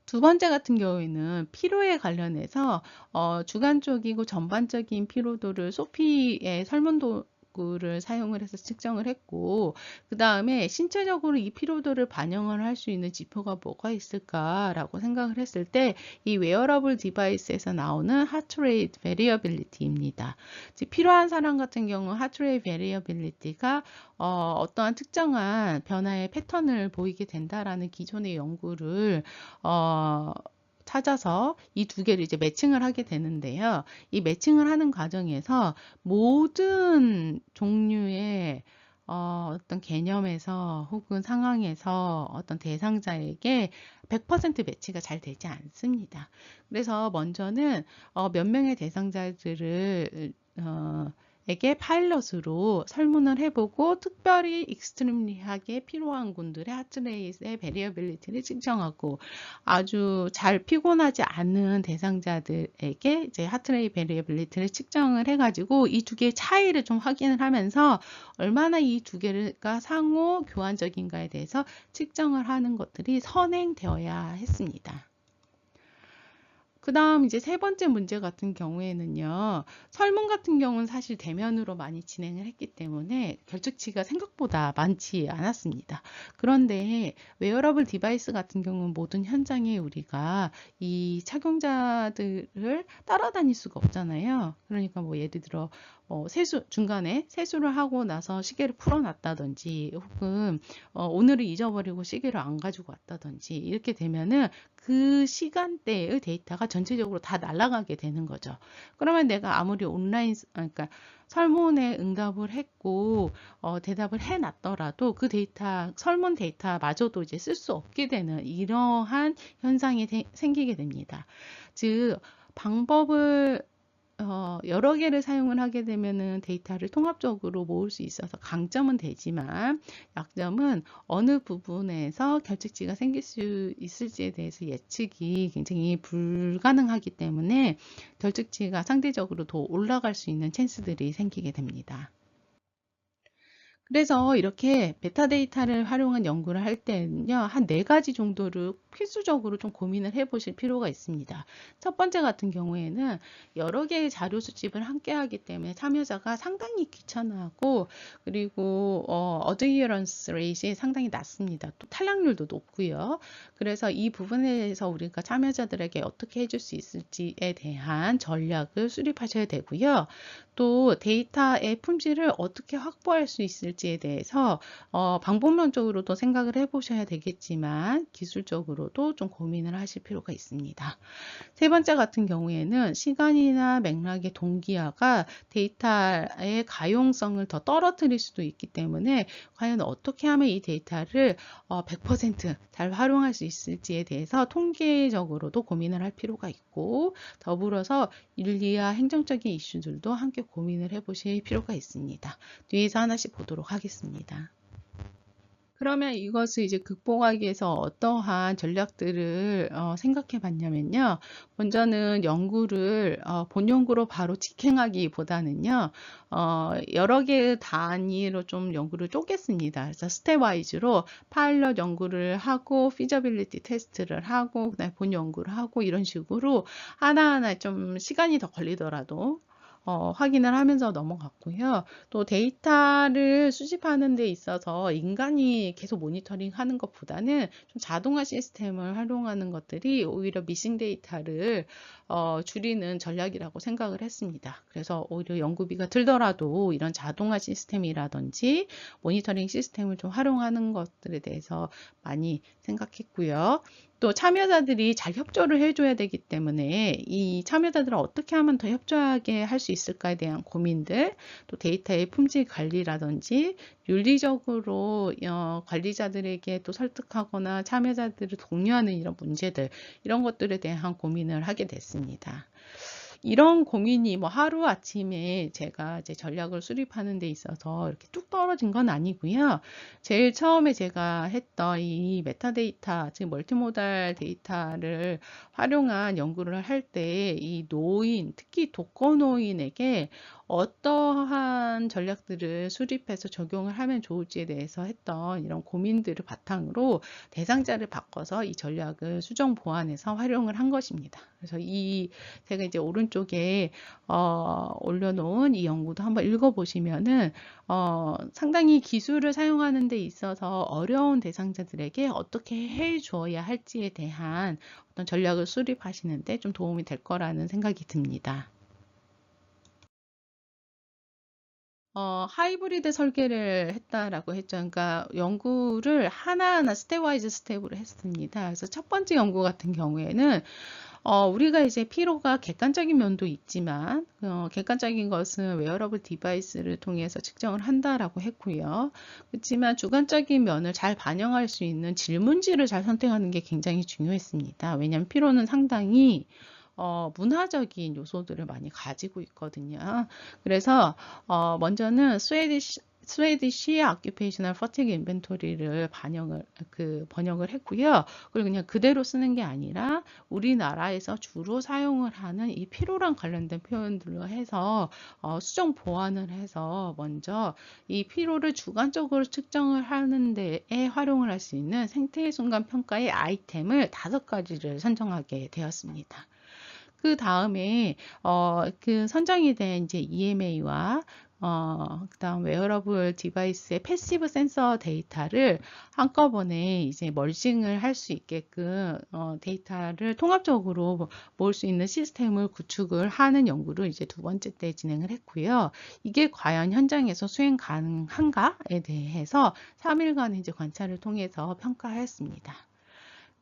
두 번째 같은 경우에는 피로에 관련해서 주관적이고 전반적인 피로도를 소피의 설문도구를 사용을 해서 측정을 했고 그 다음에 신체적으로 이 피로도를 반영을 할 수 있는 지표가 뭐가 있을까라고 생각을 했을 때 이 웨어러블 디바이스에서 나오는 하트레이트 베리어빌리티입니다. 필요한 사람 같은 경우 하트레이트 베리어빌리티가 어떠한 특정한 변화의 패턴을 보이게 된다라는 기존의 연구를 찾아서 이 두 개를 이제 매칭을 하게 되는데요. 이 매칭을 하는 과정에서 모든 종류의 어떤 개념에서 혹은 상황에서 어떤 대상자에게 100% 매치가 잘 되지 않습니다. 그래서 먼저는 몇 명의 대상자들을 에게 파일럿으로 설문을 해보고 특별히 익스트림리하게 필요한 군들의 하트레이트의 베리어빌리티를 측정하고 아주 잘 피곤하지 않은 대상자들에게 이제 하트레이트 베리어빌리티를 측정을 해가지고 이 두 개의 차이를 좀 확인을 하면서 얼마나 이 두 개가 상호 교환적인가에 대해서 측정을 하는 것들이 선행되어야 했습니다. 그 다음 이제 세 번째 문제 같은 경우에는요. 설문 같은 경우는 사실 대면으로 많이 진행을 했기 때문에 결측치가 생각보다 많지 않았습니다. 그런데 웨어러블 디바이스 같은 경우는 모든 현장에 우리가 이 착용자들을 따라다닐 수가 없잖아요. 그러니까 뭐 예를 들어 중간에 세수를 하고 나서 시계를 풀어놨다든지 혹은 오늘을 잊어버리고 시계를 안 가지고 왔다든지 이렇게 되면은 그 시간대의 데이터가 전체적으로 다 날아가게 되는 거죠. 그러면 내가 아무리 그러니까 설문에 응답을 했고 대답을 해놨더라도 그 데이터, 설문 데이터마저도 이제 쓸 수 없게 되는 이러한 현상이 생기게 됩니다. 즉 방법을 여러 개를 사용을 하게 되면은 데이터를 통합적으로 모을 수 있어서 강점은 되지만 약점은 어느 부분에서 결측치가 생길 수 있을지에 대해서 예측이 굉장히 불가능하기 때문에 결측치가 상대적으로 더 올라갈 수 있는 찬스들이 생기게 됩니다. 그래서 이렇게 메타데이터를 활용한 연구를 할 때는요, 한 4가지 정도를 필수적으로 좀 고민을 해 보실 필요가 있습니다. 첫 번째 같은 경우에는 여러 개의 자료 수집을 함께 하기 때문에 참여자가 상당히 귀찮아하고, 그리고 어드히어런스 레이트이 상당히 낮습니다. 또 탈락률도 높고요. 그래서 이 부분에 대해서 우리가 참여자들에게 어떻게 해줄 수 있을지에 대한 전략을 수립하셔야 되고요. 또 데이터의 품질을 어떻게 확보할 수 있을지에 대해서 방법론적으로도 생각을 해보셔야 되겠지만 기술적으로도 좀 고민을 하실 필요가 있습니다. 세 번째 같은 경우에는 시간이나 맥락의 동기화가 데이터의 가용성을 더 떨어뜨릴 수도 있기 때문에 과연 어떻게 하면 이 데이터를 100%잘 활용할 수 있을지에 대해서 통계적으로도 고민을 할 필요가 있고, 더불어서 윤리와 행정적인 이슈들도 함께 고민을 해보실 필요가 있습니다. 뒤에서 하나씩 보도록 하겠습니다. 그러면 이것을 이제 극복하기 위해서 어떠한 전략들을 생각해 봤냐면요. 먼저는 연구를 본 연구로 바로 직행하기보다는요. 여러 개의 단위로 좀 연구를 쪼갰습니다. 그래서 스텝와이즈로 파일럿 연구를 하고 피저빌리티 테스트를 하고 그다음에 본 연구를 하고 이런 식으로 하나하나 좀 시간이 더 걸리더라도 확인을 하면서 넘어갔고요. 또 데이터를 수집하는 데 있어서 인간이 계속 모니터링 하는 것보다는 좀 자동화 시스템을 활용하는 것들이 오히려 미싱 데이터를 줄이는 전략이라고 생각을 했습니다. 그래서 오히려 연구비가 들더라도 이런 자동화 시스템이라든지 모니터링 시스템을 좀 활용하는 것들에 대해서 많이 생각했고요. 또 참여자들이 잘 협조를 해줘야 되기 때문에 이 참여자들을 어떻게 하면 더 협조하게 할 수 있을까에 대한 고민들, 또 데이터의 품질 관리라든지 윤리적으로 관리자들에게 또 설득하거나 참여자들을 독려하는 이런 문제들, 이런 것들에 대한 고민을 하게 됐습니다. 이런 고민이 뭐 하루아침에 제가 이제 전략을 수립하는 데 있어서 이렇게 뚝 떨어진 건 아니고요. 제일 처음에 제가 했던 이 메타데이터, 즉 멀티모달 데이터를 활용한 연구를 할 때 이 노인, 특히 독거노인에게 어떠한 전략들을 수립해서 적용을 하면 좋을지에 대해서 했던 이런 고민들을 바탕으로 대상자를 바꿔서 이 전략을 수정 보완해서 활용을 한 것입니다. 그래서 제가 이제 오른쪽에 올려놓은 이 연구도 한번 읽어보시면은 상당히 기술을 사용하는 데 있어서 어려운 대상자들에게 어떻게 해 주어야 할지에 대한 어떤 전략을 수립하시는데 좀 도움이 될 거라는 생각이 듭니다. 하이브리드 설계를 했다라고 했죠. 그러니까 연구를 하나하나 스텝와이즈 스텝으로 했습니다. 그래서 첫 번째 연구 같은 경우에는 우리가 이제 피로가 객관적인 면도 있지만 객관적인 것은 웨어러블 디바이스를 통해서 측정을 한다라고 했고요. 그렇지만 주관적인 면을 잘 반영할 수 있는 질문지를 잘 선택하는 게 굉장히 중요했습니다. 왜냐하면 피로는 상당히 문화적인 요소들을 많이 가지고 있거든요. 그래서 먼저는 스웨디시 아큐페이셔널 퍼티그 인벤토리를 번역을 했고요. 그리고 그냥 그대로 쓰는 게 아니라 우리나라에서 주로 사용을 하는 이 피로랑 관련된 표현들로 해서 수정 보완을 해서 먼저 이 피로를 주관적으로 측정을 하는 데에 활용을 할 수 있는 생태 순간 평가의 아이템을 5가지를 선정하게 되었습니다. 그 다음에 그 선정이 된 이제 EMA와 그다음 웨어러블 디바이스의 패시브 센서 데이터를 한꺼번에 이제 멀징을 할 수 있게끔 데이터를 통합적으로 모을 수 있는 시스템을 구축을 하는 연구를 이제 두 번째 때 진행을 했고요. 이게 과연 현장에서 수행 가능한가에 대해서 3일간 이제 관찰을 통해서 평가하였습니다.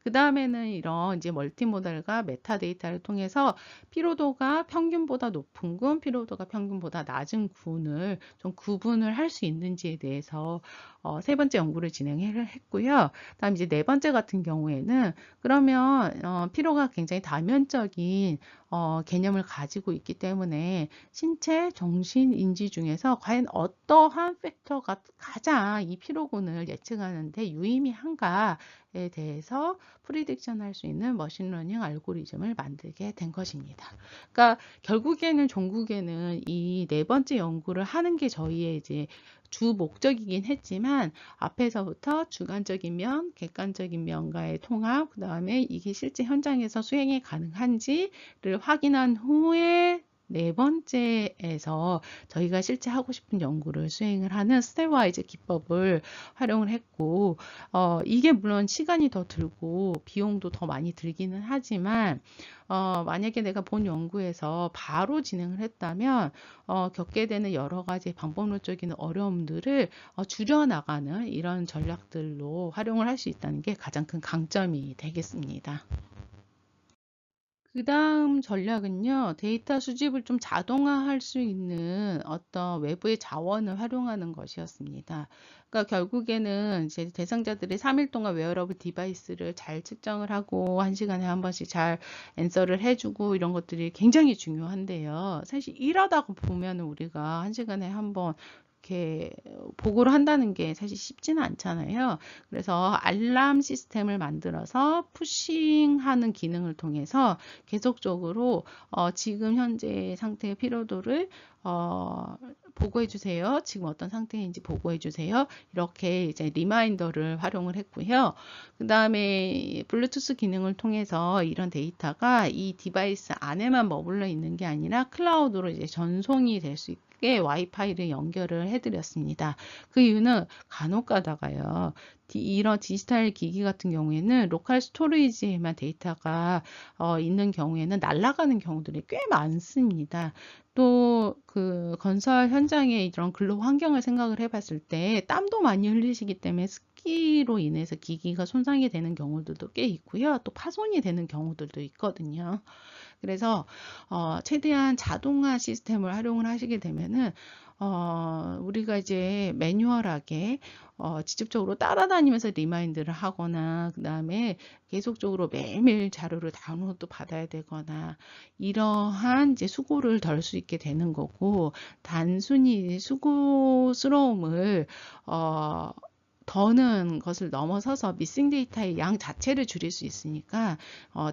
그 다음에는 이런 이제 멀티모달과 메타데이터를 통해서 피로도가 평균보다 높은 군, 피로도가 평균보다 낮은 군을 좀 구분을 할 수 있는지에 대해서 세 번째 연구를 진행을 했고요. 다음 이제 네 번째 같은 경우에는 그러면 피로가 굉장히 다면적인 개념을 가지고 있기 때문에 신체, 정신, 인지 중에서 과연 어떠한 팩터가 가장 이 피로군을 예측하는데 유의미한가에 대해서 프리딕션 할 수 있는 머신러닝 알고리즘을 만들게 된 것입니다. 그러니까 결국에는 종국에는 이 네 번째 연구를 하는 게 저희의 이제 주 목적이긴 했지만 앞에서부터 주관적인 면, 객관적인 면과의 통합, 그 다음에 이게 실제 현장에서 수행이 가능한지를 확인한 후에 네 번째에서 저희가 실제 하고 싶은 연구를 수행을 하는 스텝와이즈 기법을 활용을 했고, 이게 물론 시간이 더 들고 비용도 더 많이 들기는 하지만, 만약에 내가 본 연구에서 바로 진행을 했다면, 겪게 되는 여러 가지 방법론적인 어려움들을 줄여나가는 이런 전략들로 활용을 할 수 있다는 게 가장 큰 강점이 되겠습니다. 그 다음 전략은요, 데이터 수집을 좀 자동화할 수 있는 어떤 외부의 자원을 활용하는 것이었습니다. 그러니까 결국에는 이제 대상자들이 3일 동안 웨어러블 디바이스를 잘 측정을 하고 1시간에 한 번씩 잘 앤서를 해주고 이런 것들이 굉장히 중요한데요. 사실 이러다가 보면 우리가 1시간에 한 번 이렇게 보고를 한다는 게 사실 쉽지는 않잖아요. 그래서 알람 시스템을 만들어서 푸싱하는 기능을 통해서 계속적으로 지금 현재 상태의 피로도를 보고해 주세요. 지금 어떤 상태인지 보고해 주세요. 이렇게 이제 리마인더를 활용을 했고요. 그 다음에 블루투스 기능을 통해서 이런 데이터가 이 디바이스 안에만 머물러 있는 게 아니라 클라우드로 이제 전송이 될 수 있게 와이파이를 연결을 해드렸습니다. 그 이유는 간혹 가다가요. 이런 디지털 기기 같은 경우에는 로컬 스토리지에만 데이터가 있는 경우에는 날아가는 경우들이 꽤 많습니다. 또 그 건설 현장의 이런 근로 환경을 생각을 해봤을 때 땀도 많이 흘리시기 때문에 습기로 인해서 기기가 손상이 되는 경우들도 꽤 있고요. 또 파손이 되는 경우들도 있거든요. 그래서 최대한 자동화 시스템을 활용을 하시게 되면은 우리가 이제 매뉴얼하게 직접적으로 따라다니면서 리마인드를 하거나 그 다음에 계속적으로 매일매일 자료를 다운로드 받아야 되거나 이러한 이제 수고를 덜 수 있게 되는 거고 단순히 수고스러움을 더는 것을 넘어서서 미싱 데이터의 양 자체를 줄일 수 있으니까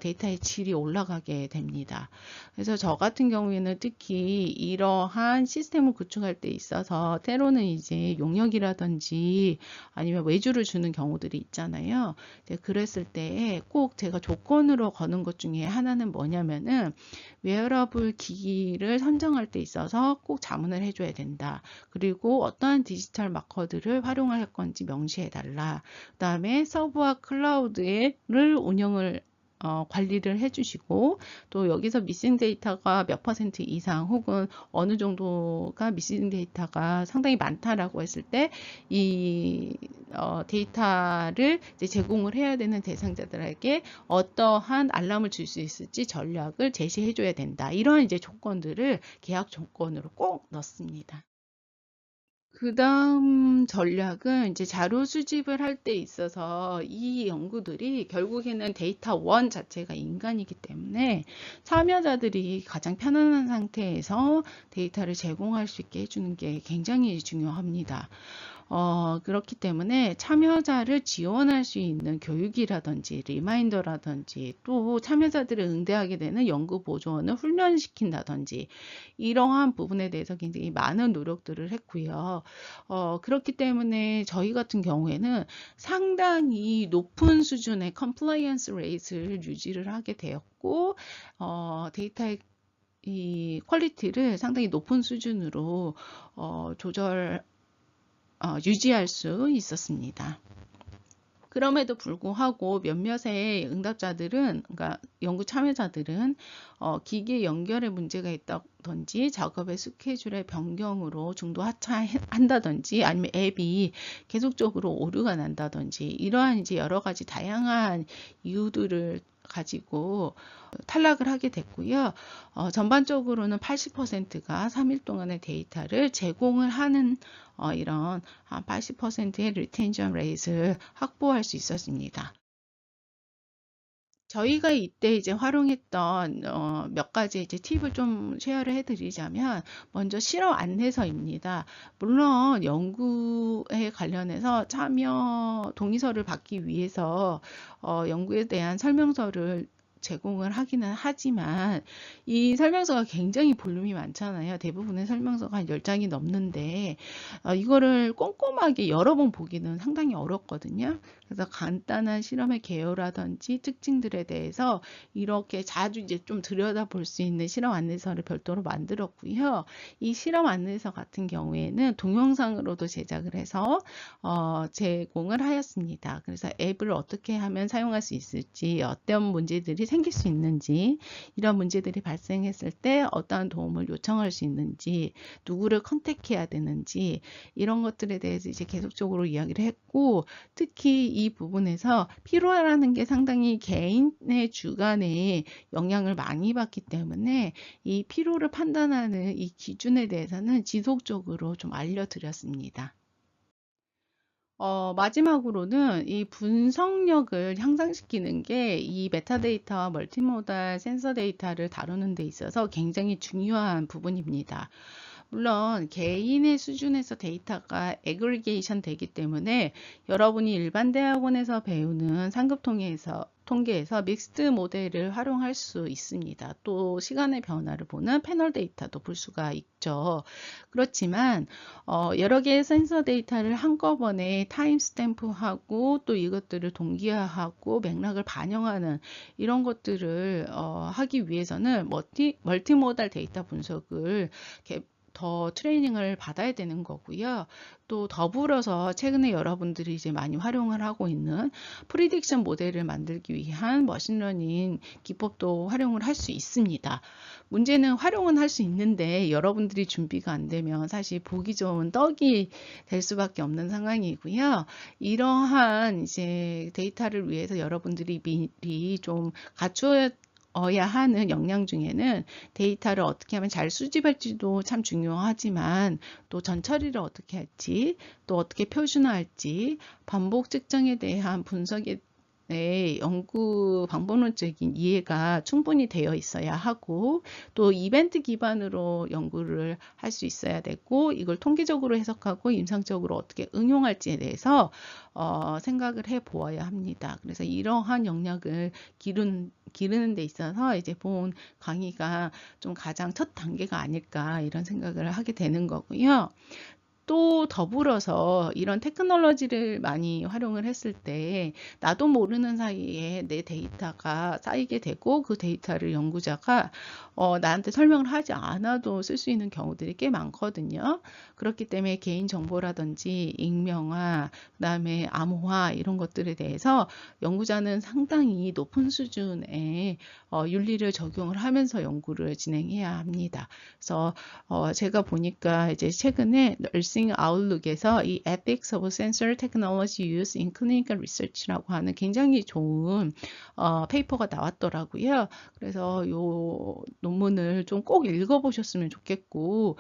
데이터의 질이 올라가게 됩니다. 그래서 저 같은 경우에는 특히 이러한 시스템을 구축할 때 있어서 때로는 이제 용역이라든지 아니면 외주를 주는 경우들이 있잖아요. 그랬을 때 꼭 제가 조건으로 거는 것 중에 하나는 뭐냐면은 웨어러블 기기를 선정할 때 있어서 꼭 자문을 해줘야 된다. 그리고 어떠한 디지털 마커들을 활용할 건지 명시해달라. 그 다음에 서버와 클라우드를 운영을 관리를 해주시고 또 여기서 미싱 데이터가 몇 퍼센트 이상 혹은 어느 정도가 미싱 데이터가 상당히 많다라고 했을 때 이 데이터를 이제 제공을 해야 되는 대상자들에게 어떠한 알람을 줄 수 있을지 전략을 제시해 줘야 된다. 이런 이제 조건들을 계약 조건으로 꼭 넣습니다. 그 다음 전략은 이제 자료 수집을 할 때 있어서 이 연구들이 결국에는 데이터 원 자체가 인간이기 때문에 참여자들이 가장 편안한 상태에서 데이터를 제공할 수 있게 해주는 게 굉장히 중요합니다. 그렇기 때문에 참여자를 지원할 수 있는 교육이라든지 리마인더라든지 또 참여자들을 응대하게 되는 연구 보조원을 훈련시킨다든지 이러한 부분에 대해서 굉장히 많은 노력들을 했고요. 그렇기 때문에 저희 같은 경우에는 상당히 높은 수준의 컴플라이언스 레이트를 유지를 하게 되었고, 데이터의 이 퀄리티를 상당히 높은 수준으로 유지할 수 있었습니다. 그럼에도 불구하고 몇몇의 응답자들은, 그러니까 연구 참여자들은 기기 연결에 문제가 있다든지 작업의 스케줄의 변경으로 중도 하차한다든지 아니면 앱이 계속적으로 오류가 난다든지 이러한 이제 여러 가지 다양한 이유들을 가지고 탈락을 하게 됐고요. 전반적으로는 80%가 3일 동안의 데이터를 제공을 하는 이런 80%의 리텐션 레이트를 확보할 수 있었습니다. 저희가 이때 이제 활용했던 몇 가지 이제 팁을 좀 쉐어를 해드리자면, 먼저 실험 안내서입니다. 물론 연구에 관련해서 참여 동의서를 받기 위해서 연구에 대한 설명서를 제공을 하기는 하지만 이 설명서가 굉장히 볼륨이 많잖아요. 대부분의 설명서가 한 10장이 넘는데 이거를 꼼꼼하게 여러 번 보기는 상당히 어렵거든요. 그래서 간단한 실험의 개요라든지 특징들에 대해서 이렇게 자주 이제 좀 들여다볼 수 있는 실험 안내서를 별도로 만들었고요. 이 실험 안내서 같은 경우에는 동영상으로도 제작을 해서 제공을 하였습니다. 그래서 앱을 어떻게 하면 사용할 수 있을지, 어떤 문제들이 생길 수 있는지, 이런 문제들이 발생했을 때 어떠한 도움을 요청할 수 있는지, 누구를 컨택해야 되는지, 이런 것들에 대해서 이제 계속적으로 이야기를 했고, 특히 이 부분에서 피로라는 게 상당히 개인의 주관에 영향을 많이 받기 때문에 이 피로를 판단하는 이 기준에 대해서는 지속적으로 좀 알려드렸습니다. 마지막으로는 이 분석력을 향상시키는 게 이 메타데이터와 멀티모달 센서 데이터를 다루는 데 있어서 굉장히 중요한 부분입니다. 물론 개인의 수준에서 데이터가 애그리게이션 되기 때문에 여러분이 일반 대학원에서 배우는 상급 통계에서 믹스드 모델을 활용할 수 있습니다. 또 시간의 변화를 보는 패널 데이터도 볼 수가 있죠. 그렇지만 여러 개의 센서 데이터를 한꺼번에 타임 스탬프하고 또 이것들을 동기화하고 맥락을 반영하는 이런 것들을 하기 위해서는 멀티모달 데이터 분석을 더 트레이닝을 받아야 되는 거고요. 또 더불어서 최근에 여러분들이 이제 많이 활용을 하고 있는 프리딕션 모델을 만들기 위한 머신러닝 기법도 활용을 할 수 있습니다. 문제는 활용은 할 수 있는데 여러분들이 준비가 안 되면 사실 보기 좋은 떡이 될 수밖에 없는 상황이고요. 이러한 이제 데이터를 위해서 여러분들이 미리 좀 갖추어야 하는 역량 중에는 데이터를 어떻게 하면 잘 수집할지도 참 중요하지만 또 전처리를 어떻게 할지, 또 어떻게 표준화할지, 반복 측정에 대한 분석에 연구 방법론적인 이해가 충분히 되어 있어야 하고, 또 이벤트 기반으로 연구를 할 수 있어야 되고, 이걸 통계적으로 해석하고 임상적으로 어떻게 응용할지에 대해서 생각을 해 보아야 합니다. 그래서 이러한 역량을 기르는 데 있어서 이제 본 강의가 좀 가장 첫 단계가 아닐까 이런 생각을 하게 되는 거고요. 또 더불어서 이런 테크놀로지를 많이 활용을 했을 때 나도 모르는 사이에 내 데이터가 쌓이게 되고 그 데이터를 연구자가 나한테 설명을 하지 않아도 쓸 수 있는 경우들이 꽤 많거든요. 그렇기 때문에 개인정보라든지 익명화, 그다음에 암호화 이런 것들에 대해서 연구자는 상당히 높은 수준의 윤리를 적용을 하면서 연구를 진행해야 합니다. 그래서 제가 보니까 이제 최근에 널싱 아웃룩에서 이 Ethics of Sensor Technology Use in Clinical Research라고 하는 굉장히 좋은 페이퍼가 나왔더라고요. 그래서 요 논문을 좀 꼭 읽어보셨으면 좋겠고,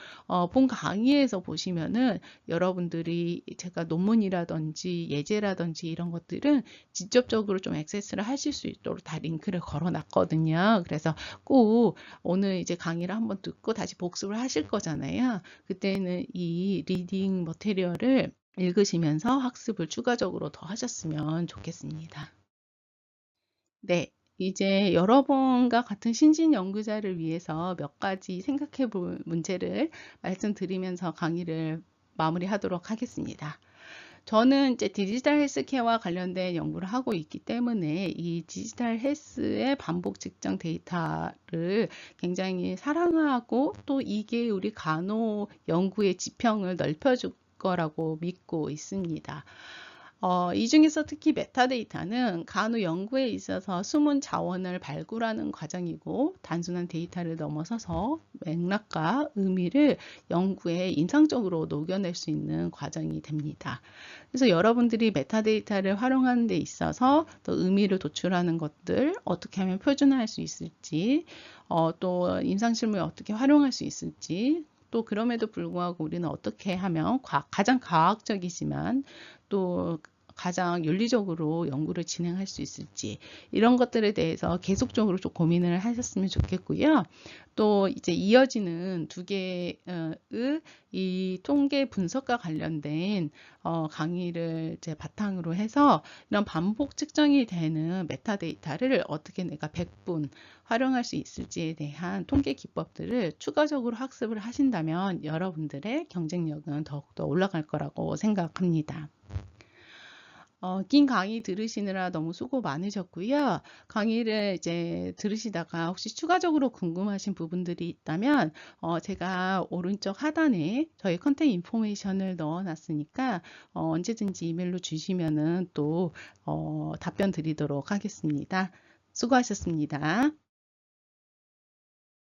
본 강의에서 보시면은 여러분들이 제가 논문이라든지 예제라든지 이런 것들은 직접적으로 좀 액세스를 하실 수 있도록 다 링크를 걸어놨거든요. 그래서 꼭 오늘 이제 강의를 한번 듣고 다시 복습을 하실 거잖아요. 그때는 이 리딩 머테리얼을 읽으시면서 학습을 추가적으로 더 하셨으면 좋겠습니다. 네. 이제 여러분과 같은 신진 연구자를 위해서 몇 가지 생각해 볼 문제를 말씀드리면서 강의를 마무리하도록 하겠습니다. 저는 이제 디지털 헬스케어와 관련된 연구를 하고 있기 때문에 이 디지털 헬스의 반복 측정 데이터를 굉장히 사랑하고 또 이게 우리 간호 연구의 지평을 넓혀줄 거라고 믿고 있습니다. 이 중에서 특히 메타데이터는 간호 연구에 있어서 숨은 자원을 발굴하는 과정이고 단순한 데이터를 넘어서서 맥락과 의미를 연구에 인상적으로 녹여낼 수 있는 과정이 됩니다. 그래서 여러분들이 메타데이터를 활용하는 데 있어서 또 의미를 도출하는 것들 어떻게 하면 표준화할 수 있을지, 또 임상실무에 어떻게 활용할 수 있을지, 또 그럼에도 불구하고 우리는 어떻게 하면 가장 과학적이지만 또 가장 윤리적으로 연구를 진행할 수 있을지 이런 것들에 대해서 계속적으로 좀 고민을 하셨으면 좋겠고요. 또 이제 이어지는 두 개의 이 통계 분석과 관련된 강의를 이제 바탕으로 해서 이런 반복 측정이 되는 메타데이터를 어떻게 내가 100분 활용할 수 있을지에 대한 통계 기법들을 추가적으로 학습을 하신다면 여러분들의 경쟁력은 더욱더 올라갈 거라고 생각합니다. 긴 강의 들으시느라 너무 수고 많으셨고요. 강의를 이제 들으시다가 혹시 추가적으로 궁금하신 부분들이 있다면 제가 오른쪽 하단에 저희 컨텐츠 인포메이션을 넣어놨으니까 언제든지 이메일로 주시면은 또 답변 드리도록 하겠습니다. 수고하셨습니다.